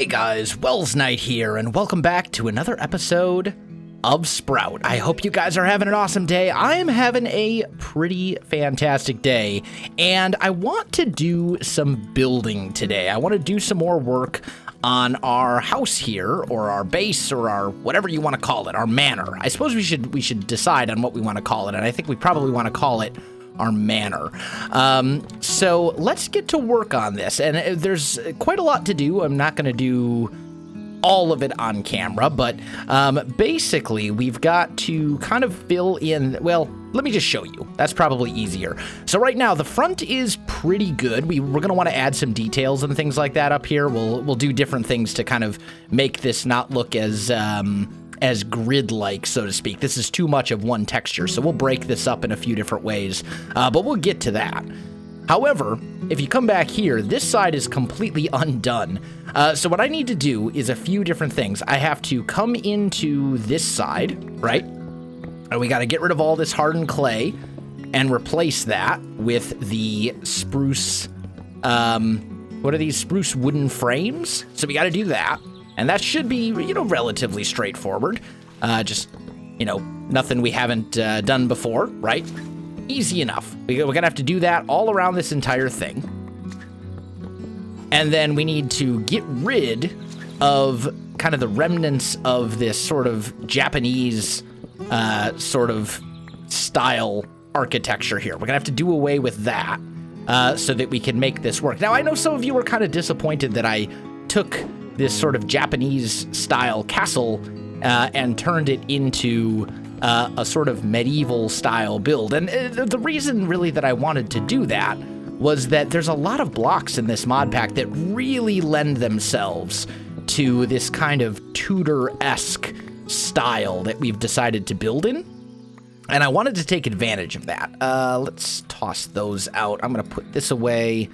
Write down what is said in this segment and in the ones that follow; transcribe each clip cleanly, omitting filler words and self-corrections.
Hey guys, Welsknight here, and welcome back to another episode of Sprout. I hope you guys are having an awesome day. I am having a pretty fantastic day, and I want to do some building today. I want to do some more work on our house here, or our base, or our whatever you want to call it, our manor. I suppose we should decide on what we want to call it, and I think we probably want to call it our manor. So let's get to work on this, and there's quite a lot to do. I'm not going to do all of it on camera, but basically we've got to kind of fill in, well, let me just show you. That's probably easier. So right now the front is pretty good. We're going to want to add some details and things like that up here. We'll do different things to kind of make this not look as grid-like, so to speak. This is too much of one texture, so we'll break this up in a few different ways, but we'll get to that. However, if you come back here, this side is completely undone. So what I need to do is a few different things. I have to come into this side, right? And we got to get rid of all this hardened clay and replace that with the spruce, what are these, spruce wooden frames? So we got to do that. And that should be, you know, relatively straightforward. Just, you know, nothing we haven't done before, right? Easy enough. We're going to have to do that all around this entire thing. And then we need to get rid of kind of the remnants of this sort of Japanese sort of style architecture here. We're going to have to do away with that so that we can make this work. Now, I know some of you were kind of disappointed that I took this sort of Japanese style castle and turned it into a sort of medieval style build. And the reason really that I wanted to do that was that there's a lot of blocks in this mod pack that really lend themselves to this kind of Tudor-esque style that we've decided to build in. And I wanted to take advantage of that. Let's toss those out. I'm going to put this away.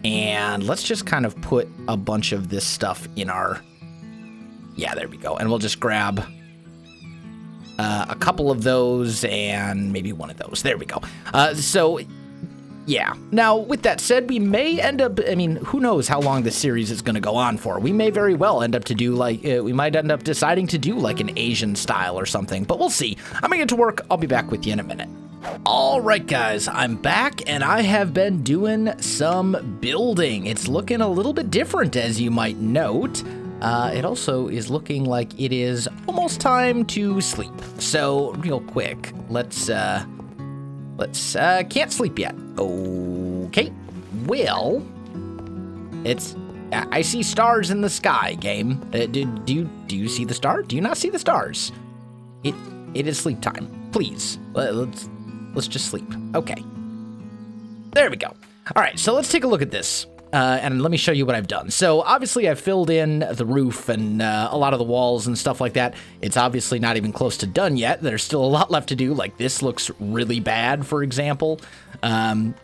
And let's just kind of put a bunch of this stuff in our... Yeah, there we go. And we'll just grab a couple of those and maybe one of those. There we go. So, yeah. Now, with that said, we may end up... I mean, who knows how long this series is going to go on for. We may very well end up to do, like... we might end up deciding to do, like, an Asian style or something. But we'll see. I'm going to get to work. I'll be back with you in a minute. All right, guys, I'm back, and I have been doing some building. It's looking a little bit different, as you might note. It also is looking like it is almost time to sleep. So, real quick, let's can't sleep yet. Okay, well, I see stars in the sky, game. Do you see the star? Do you not see the stars? It is sleep time. Please, let's just sleep. Okay. There we go. All right, so let's take a look at this, and let me show you what I've done. So obviously I've filled in the roof and a lot of the walls and stuff like that. It's obviously not even close to done yet. There's still a lot left to do. Like this looks really bad, for example.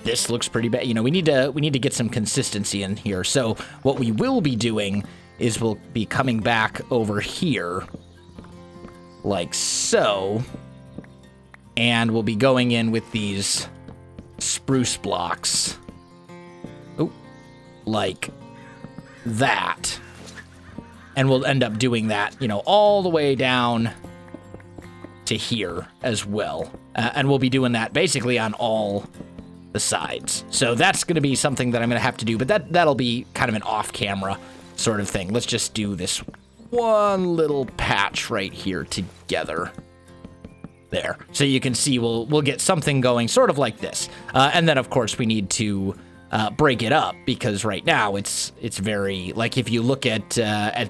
This looks pretty bad. You know, we need to get some consistency in here. So what we will be doing is we'll be coming back over here like so. And we'll be going in with these spruce blocks. Oh, like that. And we'll end up doing that, you know, all the way down to here as well. And we'll be doing that basically on all the sides. So that's going to be something that I'm going to have to do. But that'll be kind of an off-camera sort of thing. Let's just do this one little patch right here together. There. So you can see we'll get something going sort of like this. And then, of course, we need to break it up because right now it's very, like if you look at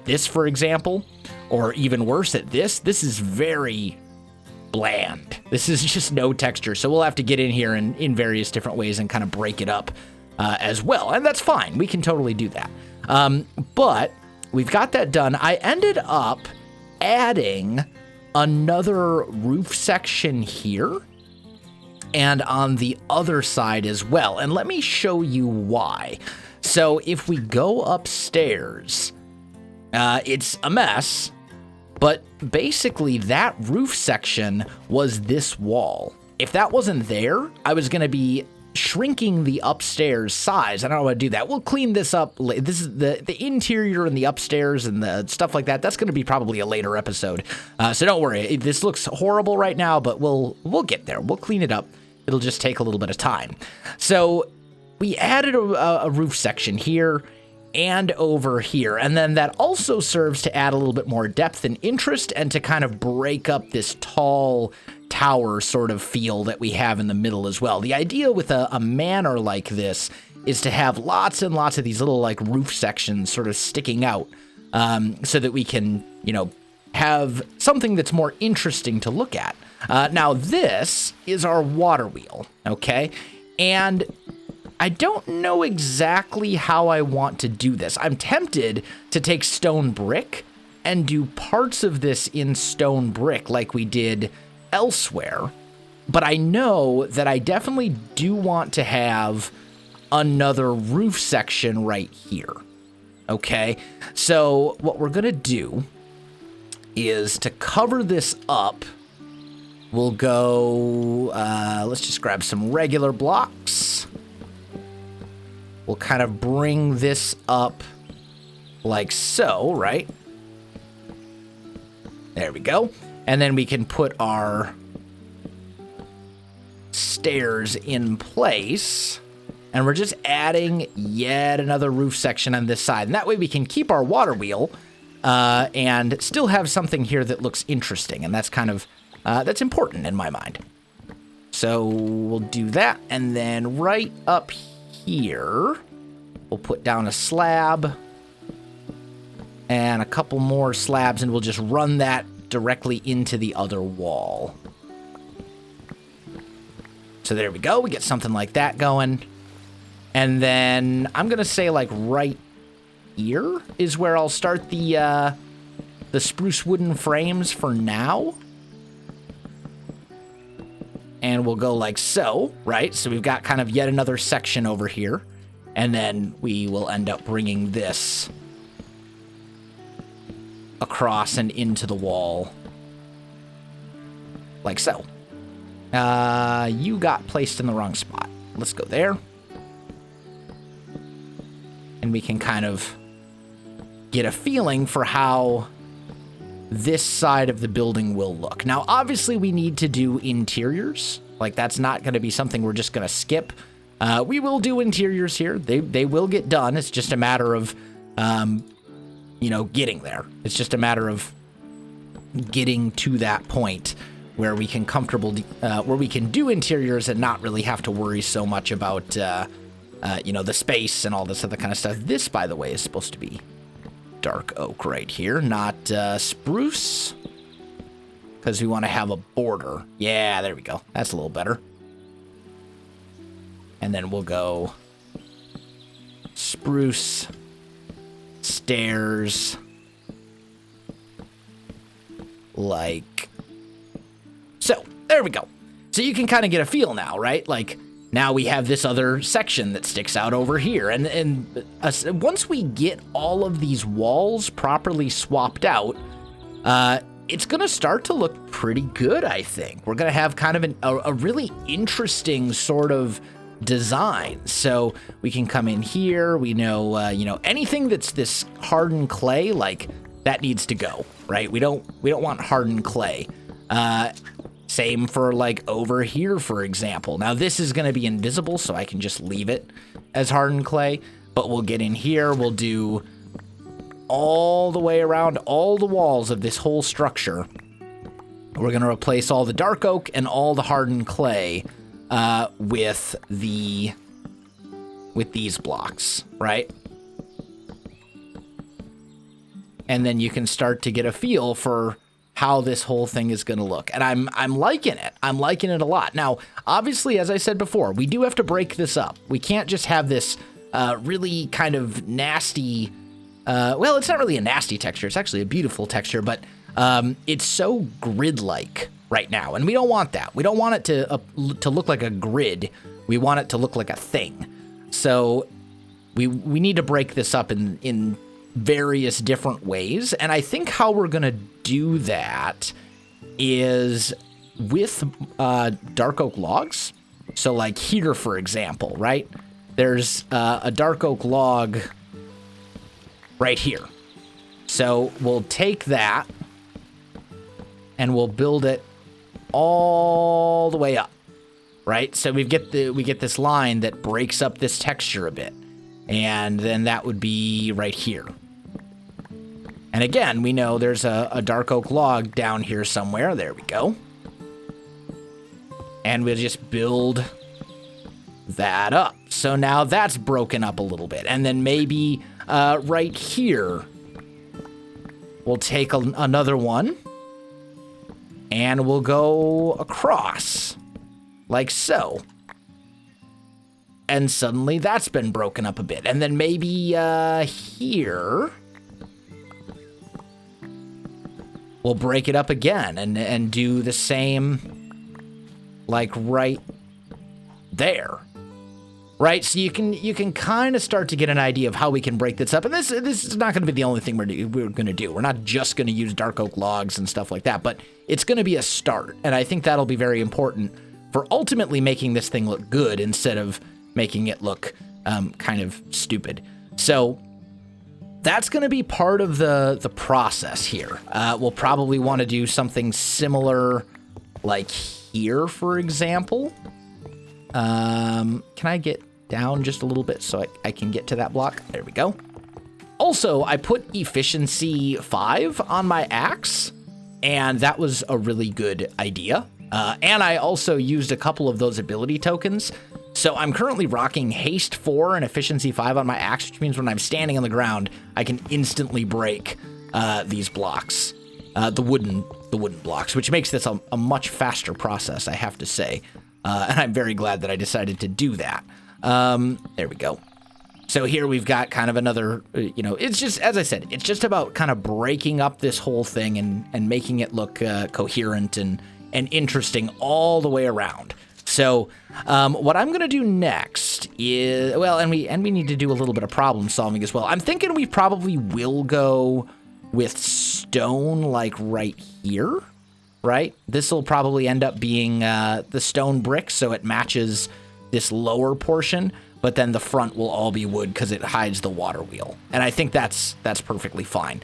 this, for example, or even worse at this is very bland. This is just no texture. So we'll have to get in here in various different ways and kind of break it up as well. And that's fine. We can totally do that. But we've got that done. I ended up adding another roof section here and on the other side as well. And let me show you why. So if we go upstairs, it's a mess, but basically that roof section was this wall. If that wasn't there, I was going to be shrinking the upstairs size. I don't want to do that. We'll clean this up. This is the interior and the upstairs and the stuff like that. That's going to be probably a later episode. So don't worry. This looks horrible right now, but we'll get there. We'll clean it up. It'll just take a little bit of time. So we added a roof section here and over here. And then that also serves to add a little bit more depth and interest and to kind of break up this tall tower sort of feel that we have in the middle as well. The idea with a manor like this is to have lots and lots of these little like roof sections sort of sticking out so that we can, you know, have something that's more interesting to look at. Now this is our water wheel, okay? And I don't know exactly how I want to do this. I'm tempted to take stone brick and do parts of this in stone brick like we did elsewhere, but I know that I definitely do want to have another roof section right here. Okay, so what we're gonna do is to cover this up, we'll go, let's just grab some regular blocks. We'll kind of bring this up like so, right? There we go. And then we can put our stairs in place. And we're just adding yet another roof section on this side. And that way we can keep our water wheel and still have something here that looks interesting. And that's kind of, that's important in my mind. So we'll do that. And then right up here, we'll put down a slab and a couple more slabs, and we'll just run that directly into the other wall. So there we go. We get something like that going. And then I'm going to say like right here is where I'll start the spruce wooden frames for now. And we'll go like so, right? So we've got kind of yet another section over here. And then we will end up bringing this across and into the wall. Like so. You got placed in the wrong spot. Let's go there. And we can kind of get a feeling for how this side of the building will look. Now, obviously, we need to do interiors. Like, that's not going to be something we're just going to skip. We will do interiors here. They will get done. It's just a matter of, you know, getting there. It's just a matter of getting to that point where we can where we can do interiors and not really have to worry so much about, you know, the space and all this other kind of stuff. This, by the way, is supposed to be dark oak right here, not spruce, because we want to have a border. Yeah, there we go. That's a little better. And then we'll go spruce, stairs, like so. There we go. So you can kind of get a feel now, right? Like, now we have this other section that sticks out over here. And once we get all of these walls properly swapped out, it's going to start to look pretty good, I think. We're going to have kind of a really interesting sort of design. So we can come in here. We know, you know, anything that's this hardened clay, like, that needs to go, right? We don't want hardened clay. Same for like over here, for example. Now this is going to be invisible, so I can just leave it as hardened clay, but we'll get in here. We'll do all the way around all the walls of this whole structure. We're going to replace all the dark oak and all the hardened clay with these blocks, right? And then you can start to get a feel for how this whole thing is going to look. And I'm liking it. I'm liking it a lot. Now, obviously, as I said before, we do have to break this up. We can't just have this really kind of nasty, well, it's not really a nasty texture. It's actually a beautiful texture, but it's so grid-like right now. And we don't want that. We don't want it to look like a grid. We want it to look like a thing. So we need to break this up in various different ways. And I think how we're going to do that is with dark oak logs. So like here, for example, right? There's a dark oak log right here. So we'll take that and we'll build it all the way up, right? So we get this line that breaks up this texture a bit. And then that would be right here. And again, we know there's a dark oak log down here somewhere. There we go. And we'll just build that up. So now that's broken up a little bit. And then maybe right here, we'll take another one and we'll go across like so. And suddenly that's been broken up a bit. And then maybe here, we'll break it up again and do the same like right there. Right, so you can kind of start to get an idea of how we can break this up. And this is not going to be the only thing we're going to do. We're not just going to use dark oak logs and stuff like that, but it's going to be a start. And I think that'll be very important for ultimately making this thing look good instead of making it look kind of stupid. So that's going to be part of the process here. We'll probably want to do something similar like here, for example. Can I get down just a little bit so I can get to that block? There we go. Also, I put efficiency 5 on my axe, and that was a really good idea. And I also used a couple of those ability tokens. So I'm currently rocking haste 4 and efficiency 5 on my axe, which means when I'm standing on the ground, I can instantly break these blocks, the wooden blocks, which makes this a much faster process, I have to say. And I'm very glad that I decided to do that. There we go. So here we've got kind of another, it's just, as I said, it's just about kind of breaking up this whole thing and making it look coherent and interesting all the way around. So what I'm going to do next is, well, and we need to do a little bit of problem solving as well. I'm thinking we probably will go with stone like right here. Right? This will probably end up being the stone brick, so it matches this lower portion, but then the front will all be wood because it hides the water wheel. And I think that's perfectly fine.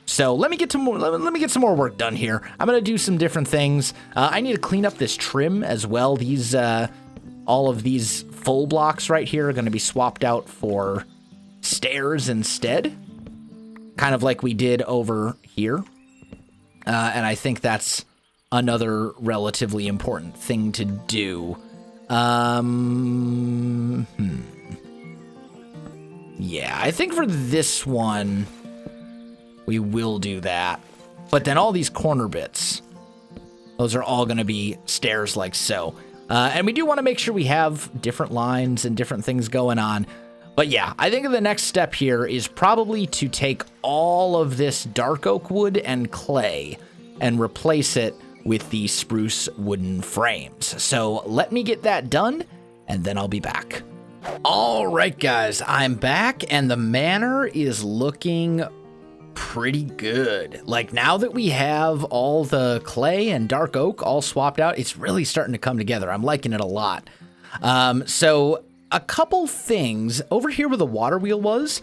So let me get some more work done here. I'm gonna do some different things. I need to clean up this trim as well. These all of these full blocks right here are gonna be swapped out for stairs instead, kind of like we did over here. And I think that's another relatively important thing to do. Yeah, I think for this one, we will do that. But then all these corner bits, those are all going to be stairs like so. And we do want to make sure we have different lines and different things going on. But yeah, I think the next step here is probably to take all of this dark oak wood and clay and replace it with the spruce wooden frames. So let me get that done, and then I'll be back. All right, guys, I'm back, and the manor is looking pretty good. Like, now that we have all the clay and dark oak all swapped out, it's really starting to come together. I'm liking it a lot. So a couple things over here where the water wheel was,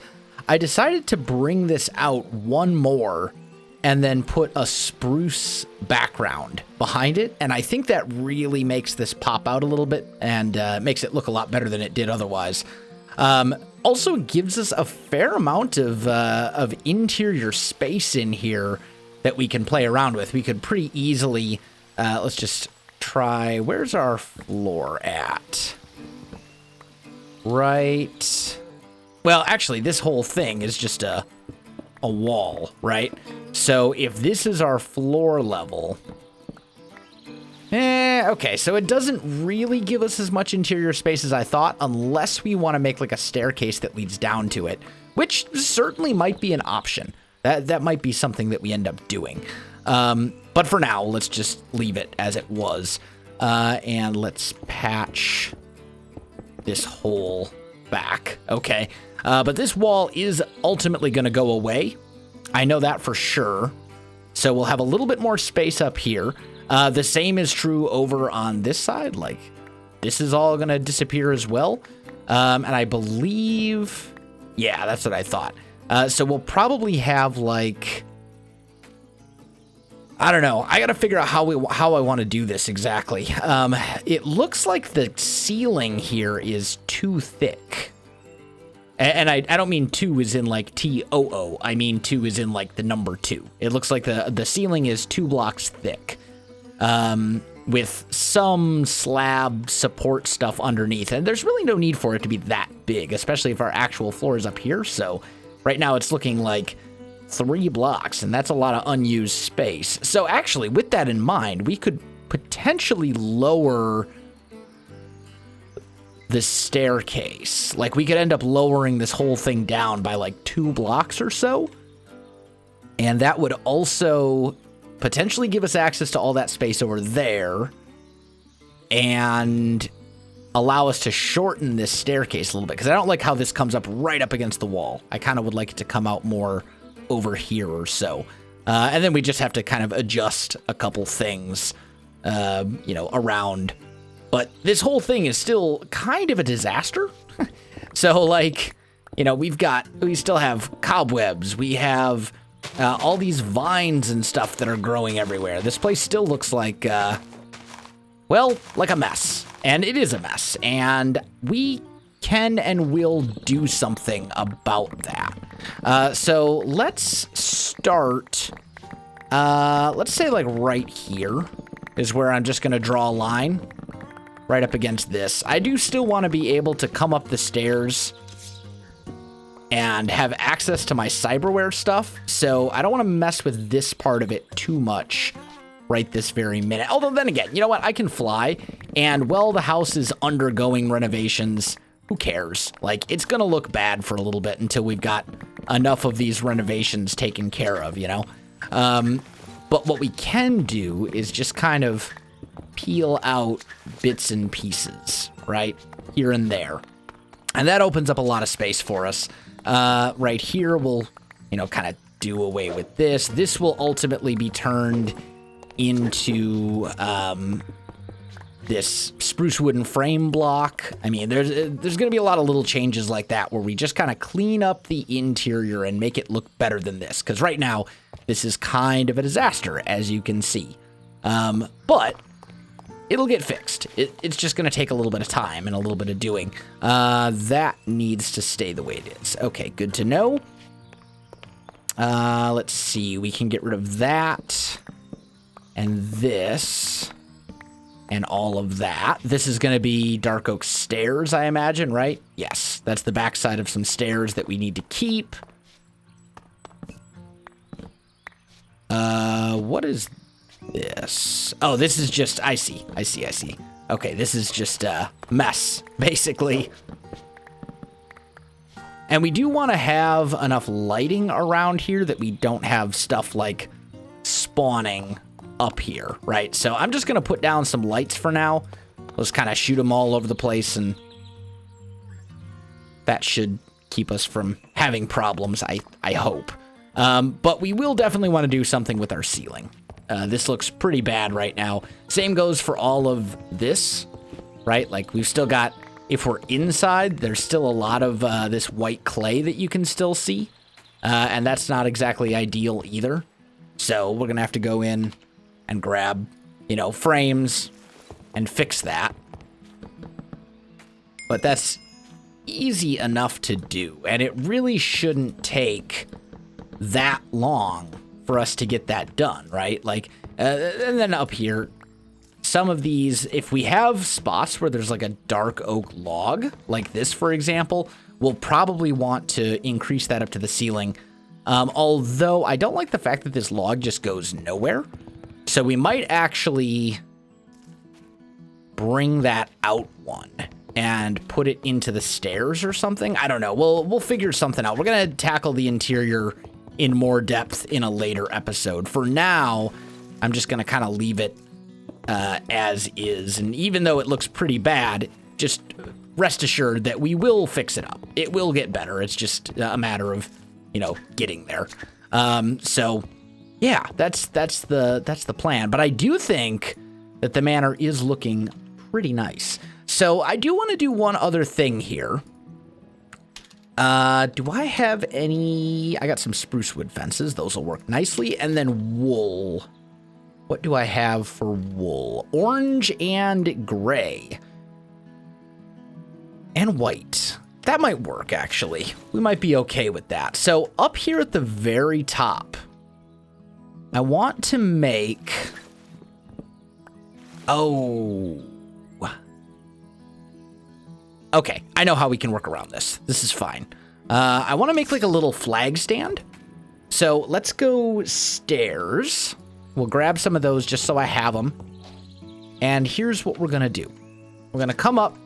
I decided to bring this out one more and then put a spruce background behind it. And I think that really makes this pop out a little bit and makes it look a lot better than it did otherwise. Also gives us a fair amount of interior space in here that we can play around with. We could pretty easily, let's just try, where's our floor at? Right. Well, actually, this whole thing is just a wall, right? So if this is our floor level, okay, so it doesn't really give us as much interior space as I thought, unless we want to make like a staircase that leads down to it, which certainly might be an option. That might be something that we end up doing. But for now, let's just leave it as it was. And let's patch this hole back. Okay. But this wall is ultimately going to go away. I know that for sure. So we'll have a little bit more space up here. The same is true over on this side. Like, this is all going to disappear as well. And I believe, yeah, that's what I thought. So we'll probably have like, I don't know. I got to figure out how I want to do this exactly. It looks like the ceiling here is too thick. And I don't mean 2 as in like TOO. I mean 2 as in like the number 2. It looks like the ceiling is 2 blocks thick. With some slab support stuff underneath. And there's really no need for it to be that big, especially if our actual floor is up here. So right now it's looking like 3 blocks, and that's a lot of unused space. So actually, with that in mind, we could potentially lower the staircase. Like, we could end up lowering this whole thing down by like 2 blocks or so. And that would also potentially give us access to all that space over there and allow us to shorten this staircase a little bit, because I don't like how this comes up right up against the wall. I kind of would like it to come out more over here or so. And then we just have to kind of adjust a couple things, around. But this whole thing is still kind of a disaster. So, like, we still have cobwebs. We have all these vines and stuff that are growing everywhere. This place still looks like, like a mess. And it is a mess. And we can and will do something about that. So let's start, let's say like right here is where I'm just going to draw a line right up against this. I do still want to be able to come up the stairs and have access to my cyberware stuff. So I don't want to mess with this part of it too much right this very minute. Although then again, you know what? I can fly, and while the house is undergoing renovations, who cares? Like, it's going to look bad for a little bit until we've got enough of these renovations taken care of, But what we can do is just kind of peel out bits and pieces, right? Here and there. And that opens up a lot of space for us. Right here, we'll, kind of do away with this. This will ultimately be turned into this spruce wooden frame block. I mean, there's going to be a lot of little changes like that where we just kind of clean up the interior and make it look better than this. Because right now, this is kind of a disaster, as you can see. But it'll get fixed. It's just going to take a little bit of time and a little bit of doing. That needs to stay the way it is. Okay, good to know. Let's see. We can get rid of that and this and all of that. This is going to be dark oak stairs, I imagine, right? Yes, that's the backside of some stairs that we need to keep. What is this? Oh, this is just, I see. Okay, this is just a mess, basically. And we do want to have enough lighting around here that we don't have stuff like spawning up here, right? So I'm just going to put down some lights for now. Let's kind of shoot them all over the place, and that should keep us from having problems, I hope. But we will definitely want to do something with our ceiling. This looks pretty bad right now. Same goes for all of this, right? Like, we've still got, if we're inside, there's still a lot of this white clay that you can still see. And that's not exactly ideal either. So we're going to have to go in and grab, frames and fix that. But that's easy enough to do. And it really shouldn't take that long for us to get that done, right? Like, and then up here, some of these, if we have spots where there's like a dark oak log, like this, for example, we'll probably want to increase that up to the ceiling. Although I don't like the fact that this log just goes nowhere. So we might actually bring that out one and put it into the stairs or something. I don't know. We'll figure something out. We're going to tackle the interior in more depth in a later episode. For now, I'm just going to kind of leave it as is. And even though it looks pretty bad, just rest assured that we will fix it up. It will get better. It's just a matter of, getting there. So yeah, that's the plan. But I do think that the manor is looking pretty nice. So I do want to do one other thing here. Do I have any... I got some spruce wood fences. Those will work nicely. And then wool. What do I have for wool? Orange and gray. And white. That might work, actually. We might be okay with that. So up here at the very top, I want to make... Oh... Okay, I know how we can work around this. This is fine. I want to make like a little flag stand. So let's go stairs. We'll grab some of those just so I have them. And here's what we're going to do. We're going to come up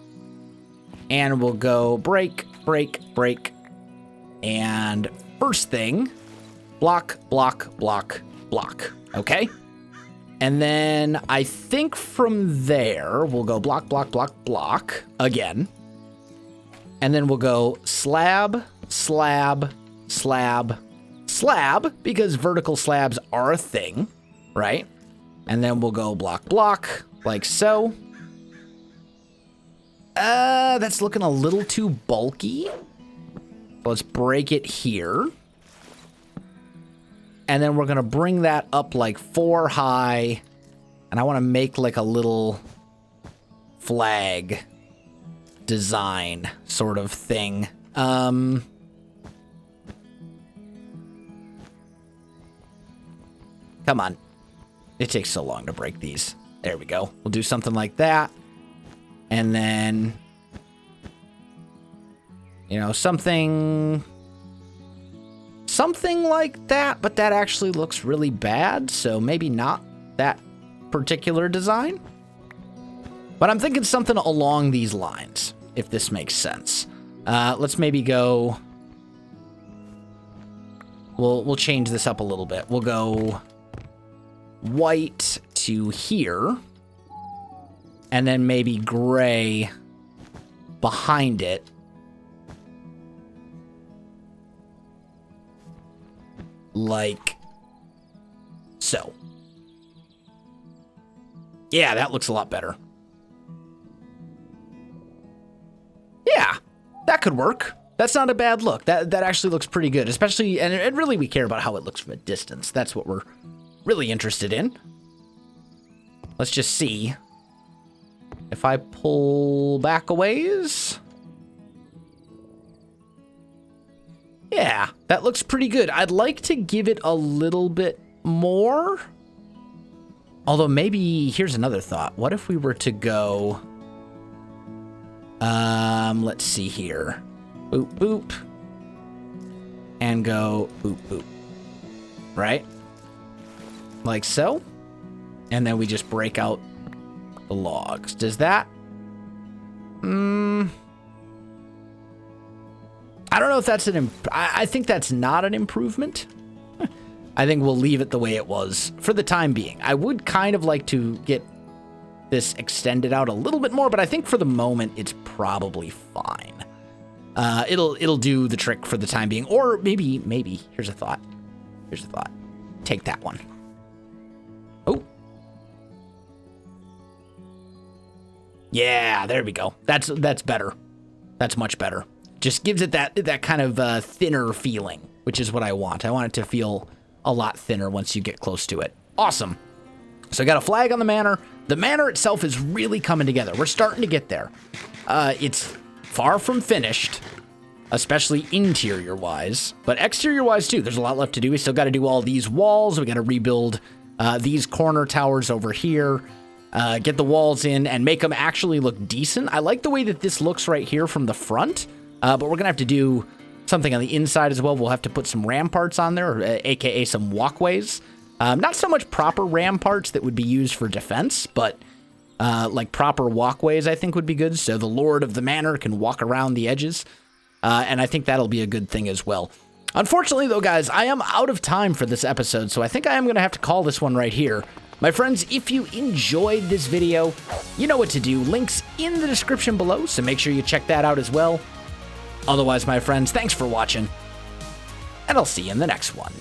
and we'll go break, break, break. And first thing, block, block, block, block. Okay? And then I think from there, we'll go block, block, block, block again. And then we'll go slab, slab, slab, slab, because vertical slabs are a thing, right? And then we'll go block, block, like so. That's looking a little too bulky. Let's break it here. And then we're going to bring that up like 4 high. And I want to make like a little flag design sort of thing. Come on. It takes so long to break these. There we go. We'll do something like that. And then, you know, something like that, but that actually looks really bad. So maybe not that particular design. But I'm thinking something along these lines, if this makes sense. Let's maybe go... We'll change this up a little bit. We'll go white to here. And then maybe gray behind it. Like so. Yeah, that looks a lot better. Yeah, that could work. That's not a bad look. That actually looks pretty good, especially, and really we care about how it looks from a distance. That's what we're really interested in. Let's just see. If I pull back a ways. Yeah, that looks pretty good. I'd like to give it a little bit more. Although maybe, here's another thought. What if we were to go... let's see here. Boop, boop. And go boop, boop. Right? Like so. And then we just break out the logs. Does that... I don't know if that's an... I think that's not an improvement. I think we'll leave it the way it was for the time being. I would kind of like to get this extended out a little bit more, but I think for the moment it's probably fine. It'll do the trick for the time being. Or maybe here's a thought. Take that one. Oh. Yeah, there we go. That's better. That's much better. Just gives it that kind of thinner feeling, which is what I want. I want it to feel a lot thinner once you get close to it. Awesome. So I got a flag on the manor. The manor itself is really coming together. We're starting to get there. It's far from finished, especially interior-wise, but exterior-wise too. There's a lot left to do. We still got to do all these walls. We got to rebuild these corner towers over here, get the walls in, and make them actually look decent. I like the way that this looks right here from the front, but we're going to have to do something on the inside as well. We'll have to put some ramparts on there, aka some walkways. Not so much proper ramparts that would be used for defense, but like proper walkways I think would be good, so the lord of the manor can walk around the edges, and I think that'll be a good thing as well. Unfortunately, though, guys, I am out of time for this episode, so I think I am going to have to call this one right here. My friends, if you enjoyed this video, you know what to do. Links in the description below, so make sure you check that out as well. Otherwise, my friends, thanks for watching, and I'll see you in the next one.